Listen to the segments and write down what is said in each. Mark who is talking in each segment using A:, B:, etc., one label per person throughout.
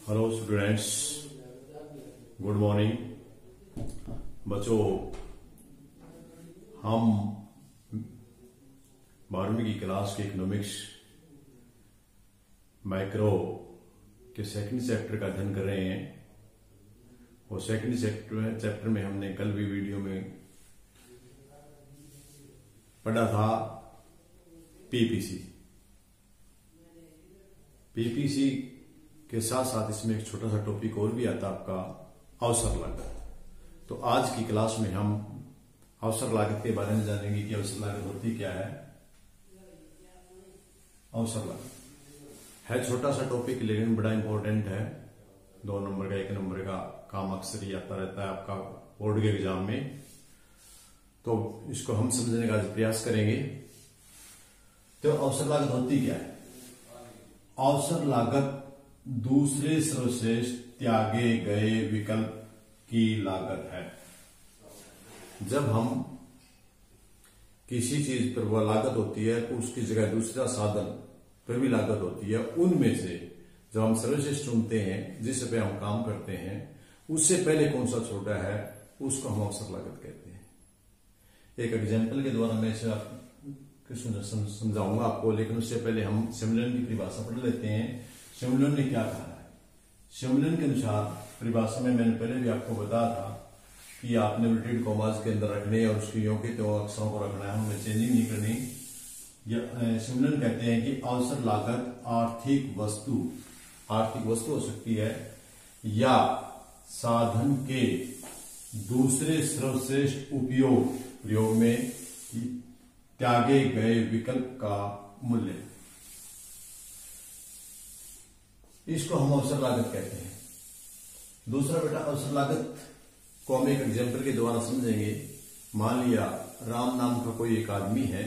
A: Hello students, good morning बच्चों। हम 12वीं की क्लास के इकोनॉमिक्स माइक्रो के सेकंड चैप्टर का अध्ययन कर रहे हैं। और सेकंड चैप्टर में हमने कल भी वीडियो में पढ़ा था पीपीसी के साथ साथ इसमें एक छोटा सा टॉपिक और भी आता आपका अवसर लागत। तो आज की क्लास में हम अवसर लागत के बारे में जानेंगे कि अवसर लागत होती क्या है। अवसर लागत है छोटा सा टॉपिक लेकिन बड़ा इंपॉर्टेंट है। 2 नंबर का 1 नंबर का काम अक्सर ही आता रहता है आपका बोर्ड के एग्जाम में। तो इसको हम समझने का प्रयास करेंगे। तो अवसर लागत होती क्या है? अवसर लागत दूसरे सर्वश्रेष्ठ त्यागे गए विकल्प की लागत है। जब हम किसी चीज पर वह लागत होती है तो उसकी जगह दूसरा साधन पर भी लागत होती है। उनमें से जब हम सर्वश्रेष्ठ चुनते हैं, जिस पे हम काम करते हैं, उससे पहले कौन सा छोटा है उसको हम अवसर लागत कहते हैं। एक एग्जाम्पल के द्वारा मैं इसे समझाऊंगा आपको, लेकिन उससे पहले हम सिमुलन की परिभाषा पढ़ लेते हैं। सिमुलन ने क्या कहा है? सिमुलन के अनुसार परिभाषा में मैंने पहले भी आपको बताया था कि आपने उल्टेड कॉमास के अंदर रखने और उसकी योग्य अक्षरों को रखना है, हमें चेंजिंग नहीं करनी। सिमुलन कहते हैं कि अवसर लागत आर्थिक वस्तु हो सकती है या साधन के दूसरे सर्वश्रेष्ठ प्रयोग में त्यागे गए विकल्प का मूल्य, इसको हम अवसर लागत कहते हैं। दूसरा बेटा, अवसर लागत को हम एक एग्जाम्पल के द्वारा समझेंगे। मान लिया राम नाम का कोई एक आदमी है,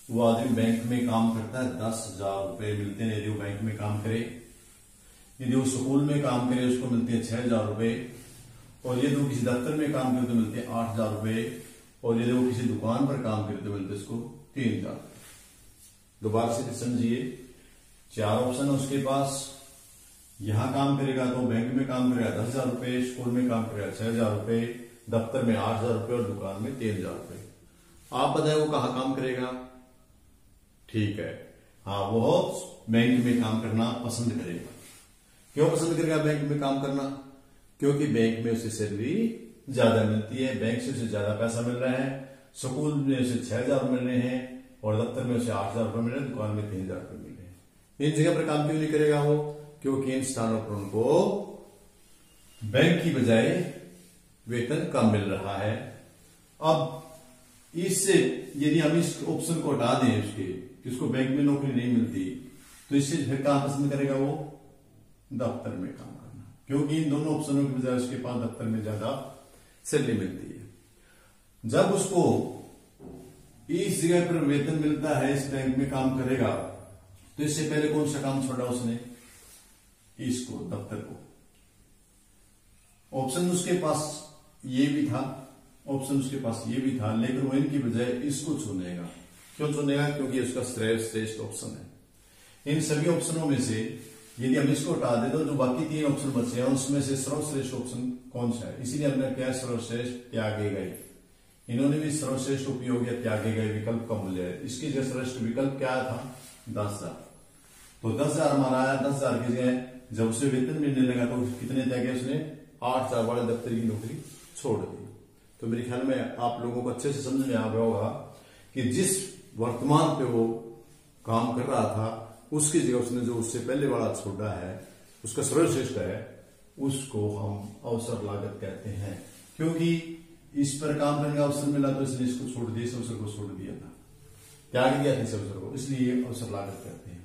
A: वो आदमी बैंक में काम करता है, 10,000 रुपए मिलते हैं यदि वो बैंक में काम करे। यदि वो स्कूल में काम करे उसको मिलते हैं 6,000 रुपए, और यदि वो किसी दफ्तर में काम करे तो मिलते हैं 8,000 रुपए, और यदि वो किसी दुकान पर काम करे तो मिलते उसको 3,000। दोबारा से समझिए, 4 ऑप्शन है उसके पास। यहां काम करेगा तो बैंक में काम करेगा 10,000 रुपए, स्कूल में काम करेगा 6,000 रुपए, दफ्तर में 8,000 रुपए और दुकान में 3,000 रुपए। आप बताएं वो कहां काम करेगा? ठीक है, हाँ, वो बैंक में काम करना पसंद करेगा। क्यों पसंद करेगा बैंक में काम करना? क्योंकि बैंक में उसे सैलरी ज्यादा मिलती है, बैंक से उसे ज्यादा पैसा मिल रहा है, स्कूल में उसे 6,000 मिल रहे हैं और दफ्तर में उसे 8,000 रुपए मिल रहे हैं, दुकान में 3,000 रुपए मिल रहे हैं। इन जगह पर काम क्यों नहीं करेगा वो? क्योंकि इन स्थानों पर उनको बैंक की बजाय वेतन कम मिल रहा है। अब इससे यदि हम इस ऑप्शन को हटा दें उसके, जिसको बैंक में नौकरी नहीं मिलती, तो इससे फिर कहां पसंद करेगा वो? दफ्तर में काम करना, क्योंकि इन दोनों ऑप्शनों की बजाय उसके पास दफ्तर में ज्यादा सैलरी मिलती है। जब उसको इस जगह पर वेतन मिलता है, इस बैंक में काम करेगा, तो इससे पहले कौन सा काम छोड़ा उसने? इसको, दफ्तर को। ऑप्शन उसके पास ये भी था, लेकिन वो इनकी बजाय इसको चुनेगा। क्यों चुनेगा? क्योंकि उसका श्रेष्ठ ऑप्शन है। इन सभी ऑप्शनों में से यदि हम इसको हटा दे तो जो बाकी 3 ऑप्शन बचे हैं उसमें से सर्वश्रेष्ठ ऑप्शन कौन सा है? इसीलिए हमने क्या सर्वश्रेष्ठ त्यागे गए। इन्होंने भी सर्वश्रेष्ठ उपयोग या त्यागे गए विकल्प का मूल्य है। इसकी जो श्रेष्ठ विकल्प क्या था? 10,000। तो 10,000 हमारा आया। 10,000 की जगह जब उसे वेतन मिलने लगा तो कितने त्यागे उसने? 8,000 वाले दफ्तर की नौकरी छोड़ दी। तो मेरे ख्याल में आप लोगों को अच्छे से समझ में आ गया होगा कि जिस वर्तमान पे वो काम कर रहा था उसकी जगह उसने जो उससे पहले वाला छोड़ा है, उसका सर्वश्रेष्ठ है, उसको हम अवसर लागत कहते हैं। क्योंकि इस पर काम करने का अवसर मिला तो इसने इसको छोड़ दिया, इस अवसर को छोड़ दिया था, त्याग दिया था इस अवसर को, इसलिए अवसर लागत कहते हैं।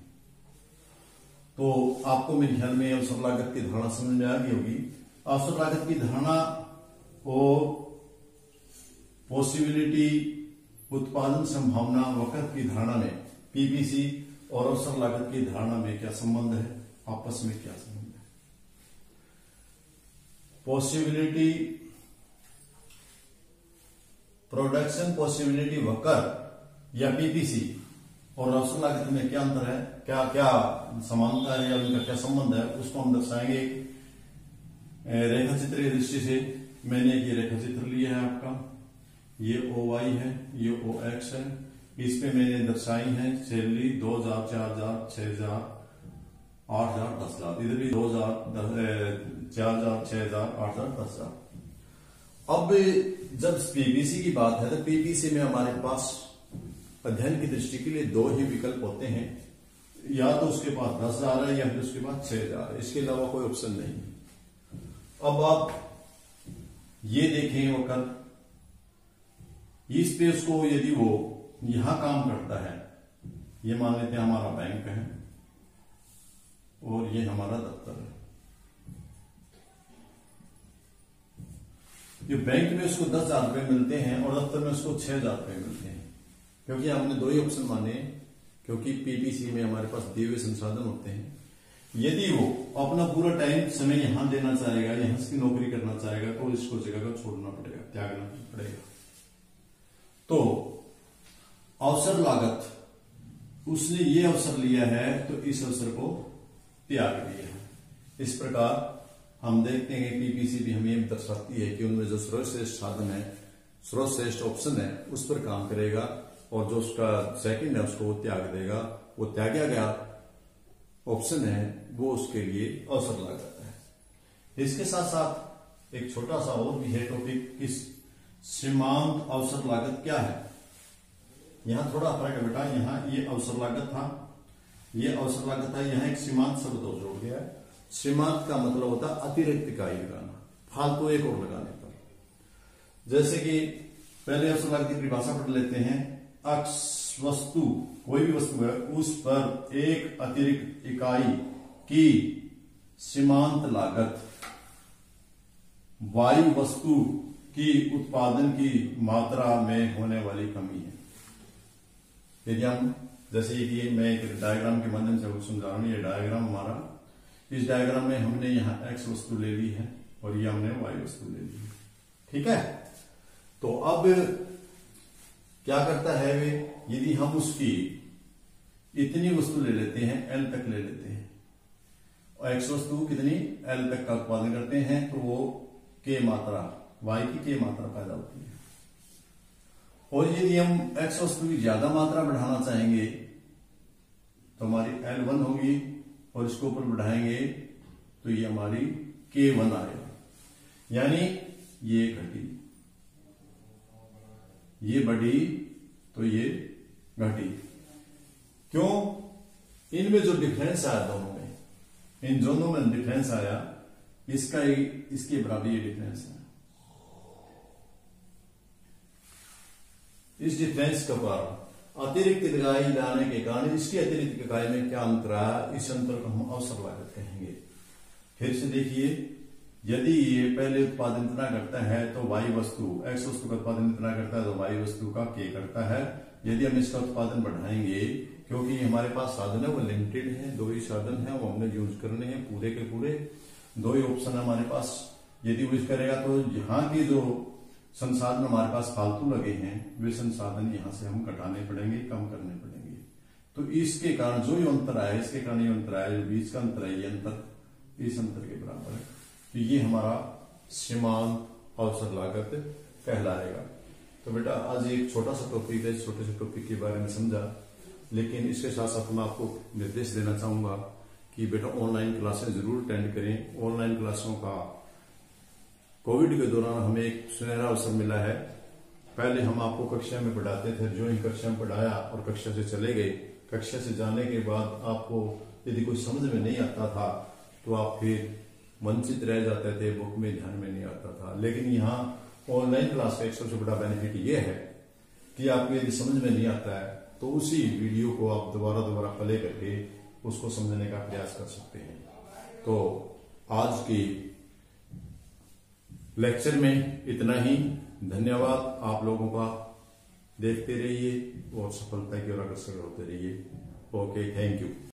A: तो आपको मेरे ख्याल में अवसर लागत की धारणा समझ में आ गई होगी। अवसर लागत की धारणा और पॉसिबिलिटी, उत्पादन संभावना वक्र की धारणा में पीपीसी और अवसर लागत की धारणा में क्या संबंध है? आपस में क्या संबंध है? पॉसिबिलिटी, प्रोडक्शन पॉसिबिलिटी वक्र या पीपीसी, और अवसर लागत में क्या अंतर है, क्या क्या समानता है या उनका क्या संबंध है, उसको हम दर्शाएंगे रेखा चित्र की दृष्टि से। मैंने ये रेखा चित्र लिया है आपका, ये OY है, ये OX है। इस पे मैंने दर्शाई है सैलरी 2000, 4000, 6000, 8000, 10000। इधर भी 2000, 4000, 6000, 8000, 10000। अब जब पीपीसी की बात है तो पीपीसी में हमारे पास अध्ययन की दृष्टि के लिए दो ही विकल्प होते हैं, या तो उसके पास 10,000 है या फिर उसके पास 6,000 है, इसके अलावा कोई ऑप्शन नहीं है। अब आप ये देखें वो कर इस पे उसको यदि वो यहां काम करता है, ये मान लेते हैं हमारा बैंक है और ये हमारा दफ्तर है। जो बैंक में उसको 10,000 रुपए मिलते हैं और दफ्तर में उसको 6,000 रुपए मिलते हैं, क्योंकि हमने दो ही ऑप्शन माने, क्योंकि पीपीसी में हमारे पास दिए हुए संसाधन होते हैं। यदि वो अपना पूरा टाइम समय यहां देना चाहेगा, यहां की नौकरी करना चाहेगा, तो इसको जगह को छोड़ना पड़ेगा, त्यागना पड़ेगा। तो अवसर लागत, उसने ये अवसर लिया है तो इस अवसर को त्याग दिया है। इस प्रकार हम देखते हैं कि पीपीसी भी हमें दर्शाती है कि उनमें जो सर्वश्रेष्ठ साधन है, सर्वश्रेष्ठ ऑप्शन है, उस पर काम करेगा, और जो उसका सेकंड है उसको वो त्याग देगा। वो त्यागा गया ऑप्शन है वो उसके लिए अवसर लागत है। इसके साथ साथ एक छोटा सा और भी है टॉपिक, इस सीमांत अवसर लागत क्या है। यहां थोड़ा फर्क है बेटा, यहां ये अवसर लागत था, ये अवसर लागत है, यहां एक सीमांत शब्द और जोड़ गया है। सीमांत का मतलब होता है अतिरिक्त इकाई लगाना, फालतू एक और लगाने पर। जैसे कि पहले अवसर लागत की परिभाषा पढ़ लेते हैं। वस्तु, कोई भी वस्तु है, उस पर एक अतिरिक्त इकाई की सीमांत लागत वायु वस्तु की उत्पादन की मात्रा में होने वाली कमी है। यदि हम, जैसे कि मैं एक डायग्राम के माध्यम से आपको समझा रहा हूं, ये डायग्राम हमारा, इस डायग्राम में हमने यहां x वस्तु ले ली है और ये हमने y वस्तु ले ली है, ठीक है। तो अब क्या करता है वे, यदि हम उसकी इतनी वस्तु ले लेते हैं, L तक ले लेते हैं, और x वस्तु कितनी L तक का उत्पादन करते हैं, तो वो K मात्रा, y की K मात्रा पैदा होती है। और यदि हम x वस्तु की ज्यादा मात्रा बढ़ाना चाहेंगे तो हमारी L1 होगी, और इसको ऊपर बढ़ाएंगे तो ये हमारी K1 आएगा, यानी ये घटी, ये बढ़ी तो ये घटी। क्यों? इनमें जो डिफरेंस आया दोनों में, इन दोनों में डिफरेंस आया, इसका इसके बराबर ये डिफरेंस है। इस डिफरेंस का कारण अतिरिक्त इकाई लाने के कारण इसकी अतिरिक्त इकाई में क्या अंतर आया, इस अंतर को हम अवसर लागत कहेंगे। फिर से देखिए, यदि ये पहले उत्पादन इतना करता है तो वाई वस्तु, एक्स वस्तु का उत्पादन इतना करता है तो वाई वस्तु का के करता है। यदि हम इसका उत्पादन बढ़ाएंगे, क्योंकि हमारे पास साधन है वो लिमिटेड है, दो ही साधन है, वो हमने यूज करने हैं पूरे के पूरे, दो ही ऑप्शन है हमारे पास। यदि वो करेगा तो यहाँ की जो संसाधन हमारे पास फालतू लगे हैं, वे संसाधन यहां से हम घटाने पड़ेंगे, कम करने पड़ेंगे। तो इसके कारण जो ये अंतर आया, इसके कारण ये अंतर आया, जो बीच का अंतर है, ये अंतर इस अंतर के बराबर है। तो ये हमारा सीमांत अवसर लागत कहलाएगा। तो बेटा आज एक छोटा सा टॉपिक है, छोटे से टॉपिक के बारे में समझा, लेकिन इसके साथ साथ मैं आपको निर्देश देना चाहूंगा कि बेटा ऑनलाइन क्लासेस जरूर अटेंड करें। ऑनलाइन क्लासों का कोविड के दौरान हमें एक सुनहरा अवसर मिला है। पहले हम आपको कक्षा में पढ़ाते थे, जो ही कक्षा में पढ़ाया और कक्षा से चले गए, कक्षा से जाने के बाद आपको यदि कुछ समझ में नहीं आता था तो आप फिर वंचित रह जाते थे, बुक में ध्यान में नहीं आता था। लेकिन यहाँ ऑनलाइन क्लास का एक सबसे बड़ा बेनिफिट ये है कि आपको यदि समझ में नहीं आता है तो उसी वीडियो को आप दोबारा प्ले करके उसको समझने का प्रयास कर सकते हैं। तो आज की लेक्चर में इतना ही। धन्यवाद आप लोगों का। देखते रहिए और सफलता की ओर अग्रसर होते रहिए। Okay, thank you.